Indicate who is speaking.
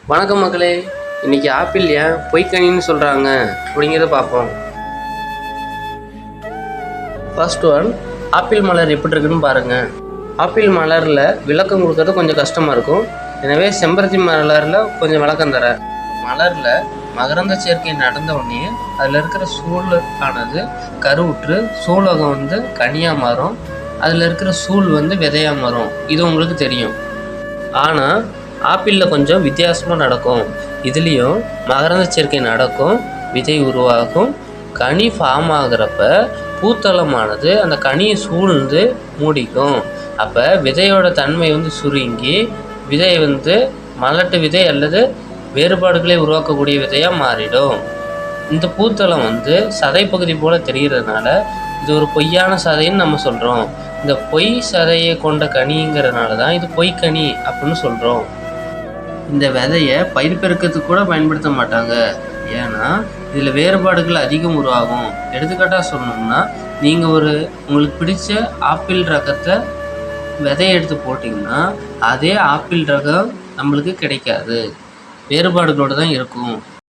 Speaker 1: வணக்கம் மக்களே. இன்னைக்கு ஆப்பிள் ஏன் பொய்க்கனின்னு சொல்கிறாங்க அப்படிங்கிறத பார்ப்போம். ஃபர்ஸ்ட் ஒன், ஆப்பிள் மலர் எப்படி இருக்குன்னு பாருங்கள். ஆப்பிள் மலரில் விளக்கம் கொடுக்கறது கொஞ்சம் கஷ்டமாக இருக்கும். எனவே செம்பருத்தி மலரில் கொஞ்சம் விளக்கம் தரேன். மலரில் மகரந்த சேர்க்கை நடந்த உடனே அதில் இருக்கிற சூழ் ஆனது கருவுற்று சூலகம் கனியாக மாறும். அதில் இருக்கிற சூழ் விதையாக மாறும். இது உங்களுக்கு தெரியும். ஆனால் ஆப்பிளில் கொஞ்சம் வித்தியாசமாக நடக்கும். இதுலேயும் மகரந்த சேர்க்கை நடக்கும், விதை உருவாகும். கனி ஃபார்ம் ஆகிறப்ப பூத்தளமானது அந்த கனியை சூழ்ந்து மூடிக்கும். அப்போ விதையோட தன்மை சுருங்கி விதை மலட்டு விதை அல்லது வேறுபாடுகளை உருவாக்கக்கூடிய விதையாக மாறிடும். இந்த பூத்தளம் சதைப்பகுதி போல் தெரிகிறதுனால இது ஒரு பொய்யான சதைன்னு நம்ம சொல்கிறோம். இந்த பொய் சதையை கொண்ட கனிங்கிறதுனால தான் இது பொய்க்கனி அப்படின்னு சொல்கிறோம். இந்த விதையை பயிர் பெருக்கத்துக்கு கூட பயன்படுத்த மாட்டாங்க. ஏன்னா இதில் வேறுபாடுகள் அதிகம் உருவாகும். எடுத்துக்காட்டாக சொல்லணும்னா, நீங்கள் உங்களுக்கு பிடிச்ச ஆப்பிள் ரகத்தை விதையை எடுத்து போட்டிங்கன்னா அதே ஆப்பிள் ரகம் நம்மளுக்கு கிடைக்காது, வேறுபாடுகளோடு தான் இருக்கும்.